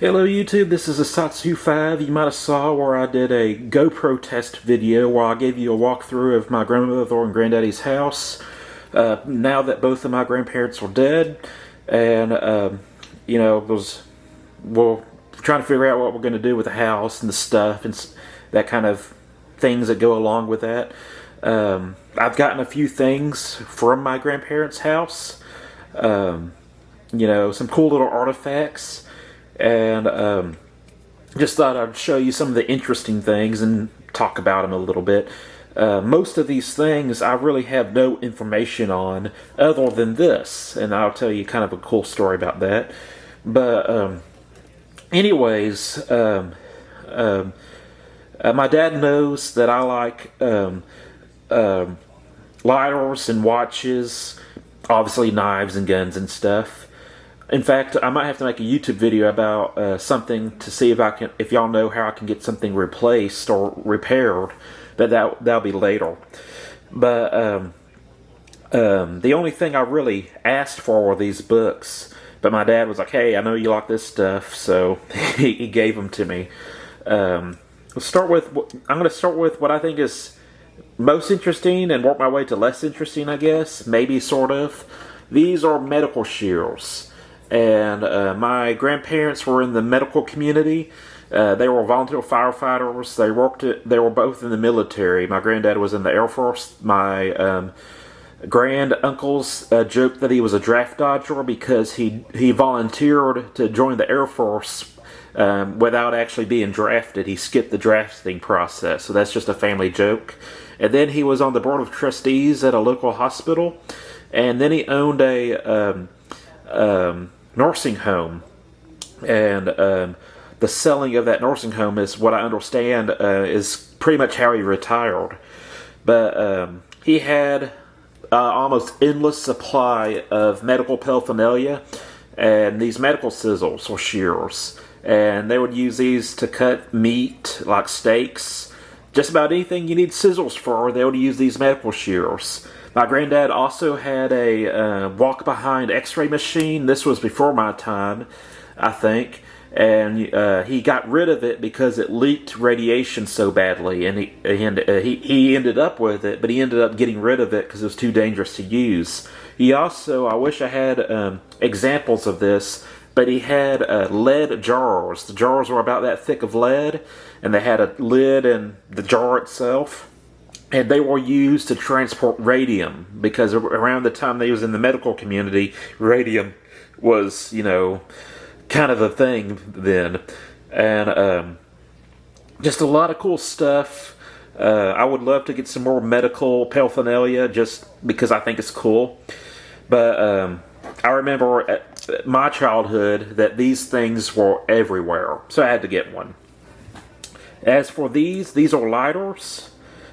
Hello YouTube, this is a Satsu 5. You might have saw where I did a GoPro test video where I gave you a walkthrough of my grandmother and granddaddy's house. Now that both of my grandparents are dead, and we're trying to figure out what we're going to do with the house and the stuff and that kind of things that go along with that. I've gotten a few things from my grandparents' house. Some cool little artifacts. And just thought I'd show you some of the interesting things and talk about them a little bit. Most of these things I really have no information on other than this, and I'll tell you kind of a cool story about that. But anyways, my dad knows that I like lighters and watches, obviously knives and guns and stuff. In fact, I might have to make a YouTube video about something to see if y'all know how I can get something replaced or repaired. That'll be later. But the only thing I really asked for were these books. But my dad was like, "Hey, I know you like this stuff," so he gave them to me. I'm going to start with what I think is most interesting and work my way to less interesting, I guess. Maybe, sort of. These are medical shears. And my grandparents were in the medical community. They were volunteer firefighters. They were both in the military. My granddad was in the Air Force. My grand uncles joked that he was a draft dodger because he volunteered to join the Air Force without actually being drafted. He skipped the drafting process. So that's just a family joke. And then he was on the board of trustees at a local hospital. And then he owned a nursing home, and the selling of that nursing home is what I understand is pretty much how he retired. But he had almost endless supply of medical paraphernalia and these medical scissors or shears, and they would use these to cut meat like steaks. Just about anything you need scissors for, they would use these medical shears. My granddad also had a walk-behind x-ray machine. This was before my time, I think. And he got rid of it because it leaked radiation so badly. And he ended up with it, but he ended up getting rid of it because it was too dangerous to use. He also, I wish I had examples of this, but he had lead jars. The jars were about that thick of lead, and they had a lid in the jar itself. And they were used to transport radium, because around the time they was in the medical community, radium was, kind of a thing then. And just a lot of cool stuff. I would love to get some more medical paraphernalia just because I think it's cool. But I remember at my childhood that these things were everywhere, so I had to get one. As for these are lighters.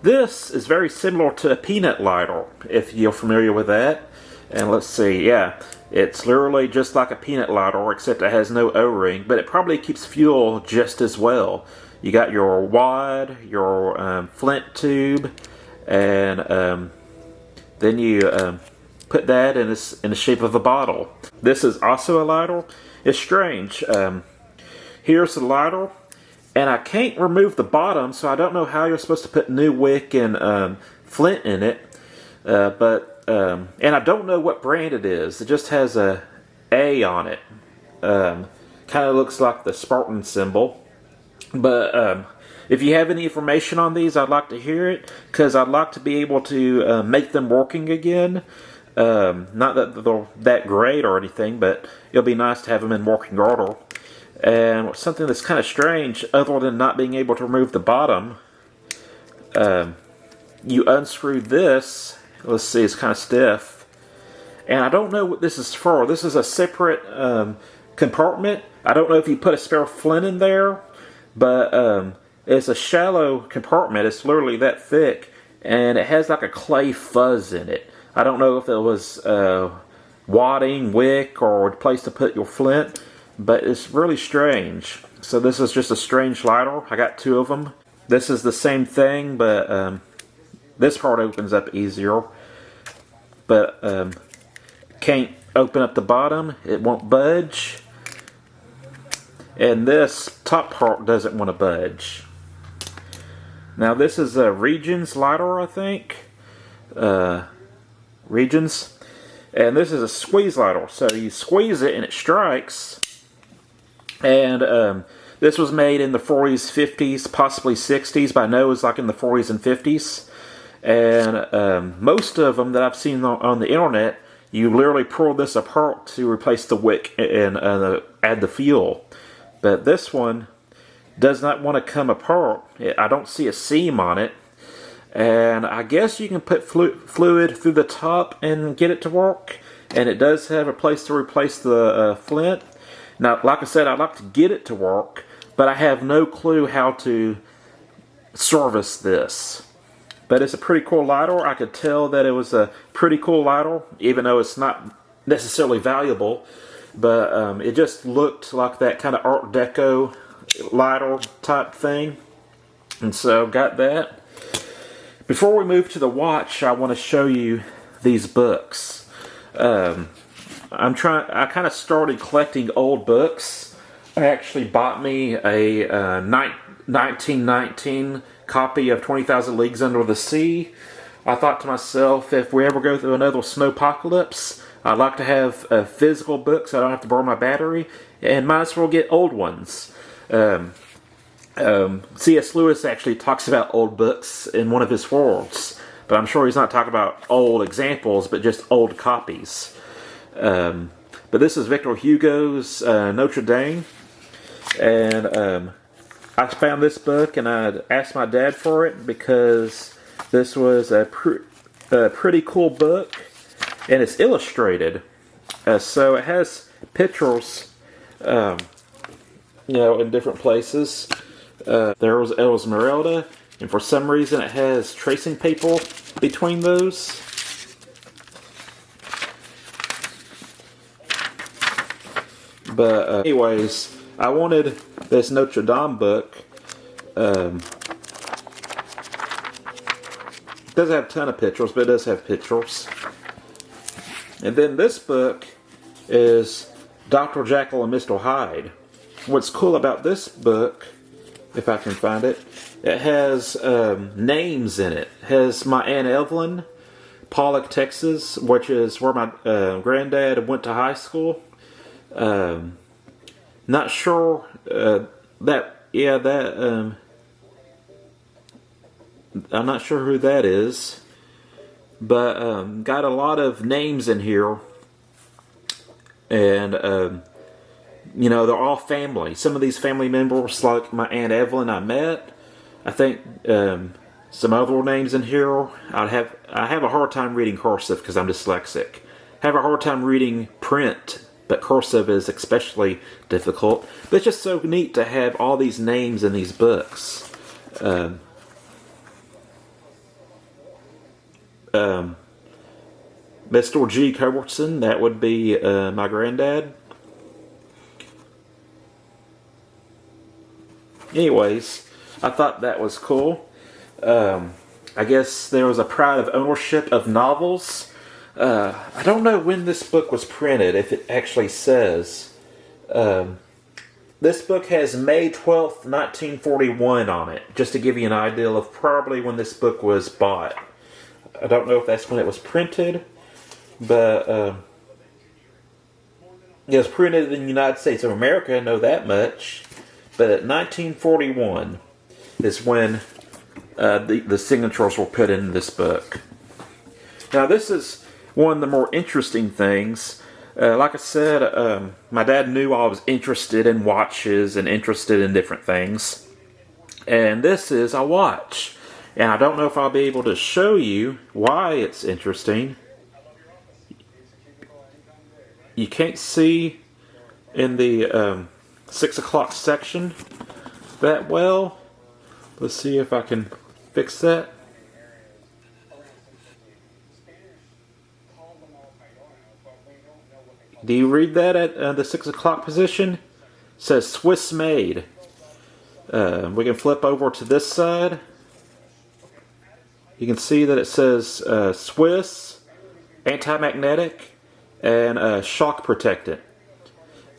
This is very similar to a peanut lighter, if you're familiar with that. And let's see, yeah, it's literally just like a peanut lighter, except it has no O-ring, but it probably keeps fuel just as well. You got your wad, your flint tube, and then you put that in the shape of a bottle. This is also a lighter. It's strange. Here's the lighter. And I can't remove the bottom, so I don't know how you're supposed to put new wick and flint in it. And I don't know what brand it is. It just has a A on it. Kind of looks like the Spartan symbol. But if you have any information on these, I'd like to hear it, because I'd like to be able to make them working again. Not that they're that great or anything, but it'll be nice to have them in working order. And something that's kind of strange, other than not being able to remove the bottom, you unscrew this. Let's see, it's kind of stiff. And I don't know what this is for. This is a separate compartment. I don't know if you put a spare flint in there, but it's a shallow compartment. It's literally that thick, and it has like a clay fuzz in it. I don't know if it was wadding, wick, or a place to put your flint. But it's really strange. So this is just a strange lighter. I got two of them. This is the same thing, but this part opens up easier. But can't open up the bottom. It won't budge. and this top part doesn't want to budge. Now this is a Regions lidar, I think. Regions. And this is a squeeze lidar. So you squeeze it and it strikes. And this was made in the 40s, 50s, possibly 60s, but I know it was like in the 40s and 50s. And most of them that I've seen on the internet, you literally pull this apart to replace the wick and add the fuel. But this one does not want to come apart. I don't see a seam on it. And I guess you can put fluid through the top and get it to work. And it does have a place to replace the flint. Now, like I said, I'd like to get it to work, but I have no clue how to service this. But it's a pretty cool lidar. I could tell that it was a pretty cool lidar, even though it's not necessarily valuable. But it just looked like that kind of Art Deco lidar type thing. And so got that. Before we move to the watch, I want to show you these books. I kind of started collecting old books. I actually bought me a 1919 copy of 20,000 Leagues Under the Sea. I thought to myself, if we ever go through another snowpocalypse, I'd like to have physical books so I don't have to borrow my battery, and might as well get old ones. C.S. Lewis actually talks about old books in one of his worlds, but I'm sure he's not talking about old examples, but just old copies. But this is Victor Hugo's Notre Dame, and I found this book and I asked my dad for it because this was a pretty cool book, and it's illustrated. So it has pictures, in different places. There was Esmeralda, and for some reason it has tracing paper between those. But anyways, I wanted this Notre Dame book. It doesn't have a ton of pictures, but it does have pictures. And then this book is Dr. Jekyll and Mr. Hyde. What's cool about this book, if I can find it, it has names in it. It has my Aunt Evelyn, Pollock, Texas, which is where my granddad went to high school. Not sure I'm not sure who that is, but got a lot of names in here, and they're all family. Some of these family members, like my Aunt Evelyn, I met. I think some other names in here. I have a hard time reading cursive because I'm dyslexic. I have a hard time reading print, but cursive is especially difficult. But it's just so neat to have all these names in these books. Mr. G. Culbertson, that would be my granddad. Anyways, I thought that was cool. I guess there was a pride of ownership of novels. I don't know when this book was printed, if it actually says. This book has May 12th, 1941 on it, just to give you an idea of probably when this book was bought. I don't know if that's when it was printed, but it was printed in the United States of America, I know that much. But 1941 is when the signatures were put in this book. Now this is one of the more interesting things. Like I said, my dad knew I was interested in watches and interested in different things. And this is a watch. And I don't know if I'll be able to show you why it's interesting. You can't see in the 6 o'clock section that well. Let's see if I can fix that. Do you read that at the 6 o'clock position? It says Swiss made. We can flip over to this side. You can see that it says Swiss, anti-magnetic, and shock protectant.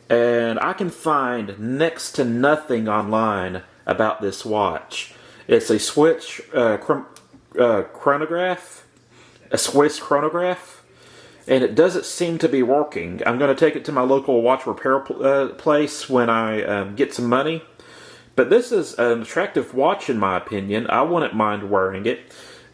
and I can find next to nothing online about this watch. It's a Swiss chronograph, a Swiss chronograph, and it doesn't seem to be working. I'm going to take it to my local watch repair place when I get some money. But this is an attractive watch in my opinion. I wouldn't mind wearing it.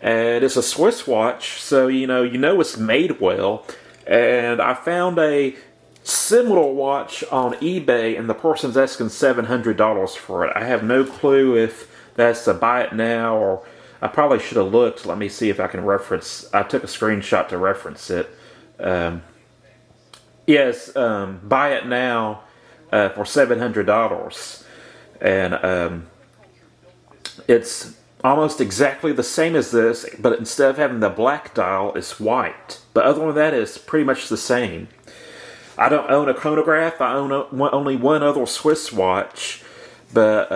And it's a Swiss watch, so you know it's made well. And I found a similar watch on eBay, and the person's asking $700 for it. I have no clue if that's a buy it now, or I probably should have looked. Let me see if I can reference. I took a screenshot to reference it. Yes, buy it now for $700, and it's almost exactly the same as this, but instead of having the black dial, it's white. But other than that, it's pretty much the same. I don't own a chronograph. I own only one other Swiss watch, but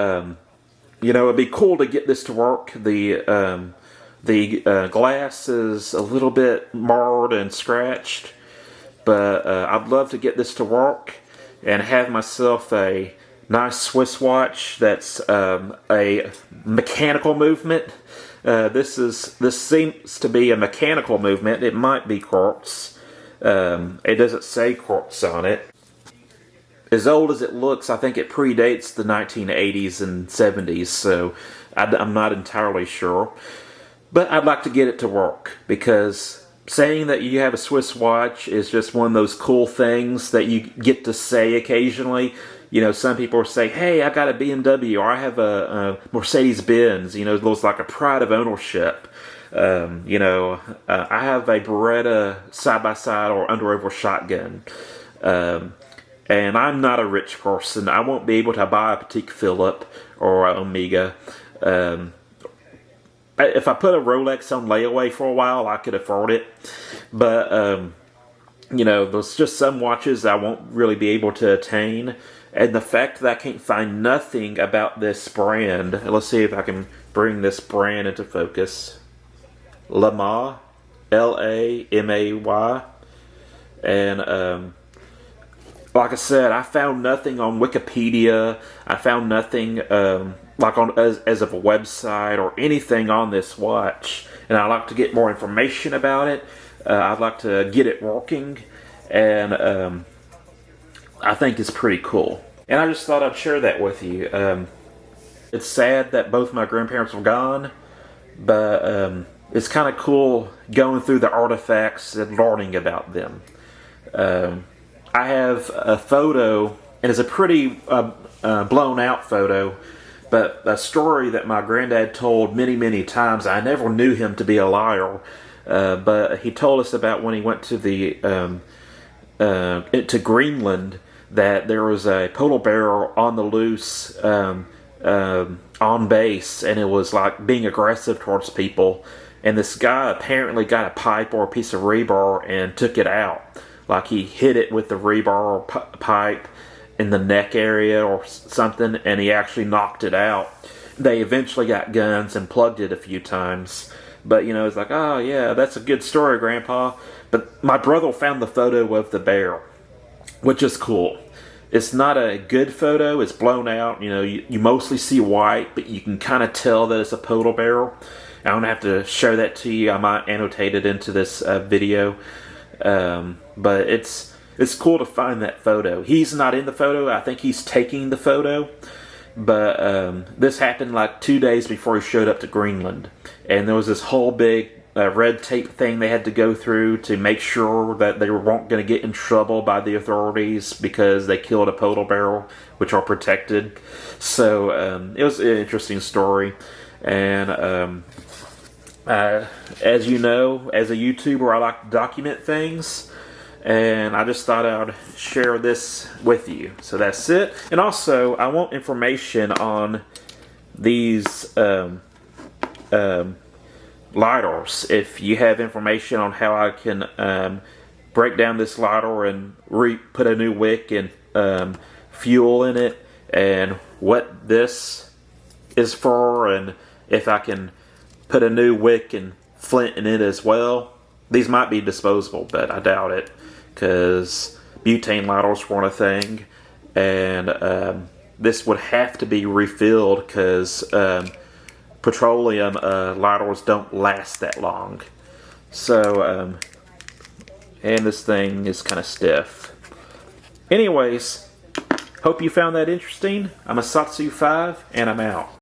it'd be cool to get this to work. The glass is a little bit marred and scratched, but I'd love to get this to work and have myself a nice Swiss watch that's a mechanical movement. This seems to be a mechanical movement. It might be quartz. It doesn't say quartz on it. As old as it looks, I think it predates the 1980s and 70s, so I'm not entirely sure. But I'd like to get it to work, because saying that you have a Swiss watch is just one of those cool things that you get to say occasionally. Some people say, hey, I got a BMW, or I have a Mercedes-Benz. It looks like a pride of ownership. I have a Beretta side-by-side or under-over shotgun. And I'm not a rich person. I won't be able to buy a Patek Philippe or an Omega. If I put a Rolex on layaway for a while, I could afford it. But, there's just some watches I won't really be able to attain. And the fact that I can't find nothing about this brand. Let's see if I can bring this brand into focus. Lamay. Lamay. And, like I said, I found nothing on Wikipedia. I found nothing as of a website or anything on this watch. And I'd like to get more information about it. I'd like to get it working. And I think it's pretty cool. And I just thought I'd share that with you. It's sad that both my grandparents were gone. But it's kind of cool going through the artifacts and learning about them. I have a photo, and it's a pretty blown out photo, but a story that my granddad told many, many times. I never knew him to be a liar, but he told us about when he went to to Greenland, that there was a polar bear on the loose on base, and it was like being aggressive towards people. And this guy apparently got a pipe or a piece of rebar and took it out. Like he hit it with the rebar pipe in the neck area or something, and he actually knocked it out. They eventually got guns and plugged it a few times. But, it's like, oh, yeah, that's a good story, Grandpa. But my brother found the photo of the bear, which is cool. It's not a good photo. It's blown out. You mostly see white, but you can kind of tell that it's a polar bear. I'm going to have to show that to you. I might annotate it into this video. But it's cool to find that photo. He's not in the photo. I think he's taking the photo. But this happened like 2 days before he showed up to Greenland. And there was this whole big red tape thing they had to go through to make sure that they weren't going to get in trouble by the authorities because they killed a polar bear, which are protected. So it was an interesting story. And as you know, as a YouTuber, I like to document things. And I just thought I would share this with you. So that's it. And also, I want information on these lidars. If you have information on how I can break down this lidar and put a new wick and fuel in it, and what this is for, and if I can put a new wick and flint in it as well. These might be disposable, but I doubt it, because butane lidars weren't a thing. and this would have to be refilled because petroleum lighters don't last that long. So, and this thing is kind of stiff. Anyways, hope you found that interesting. I'm a Satsu 5, and I'm out.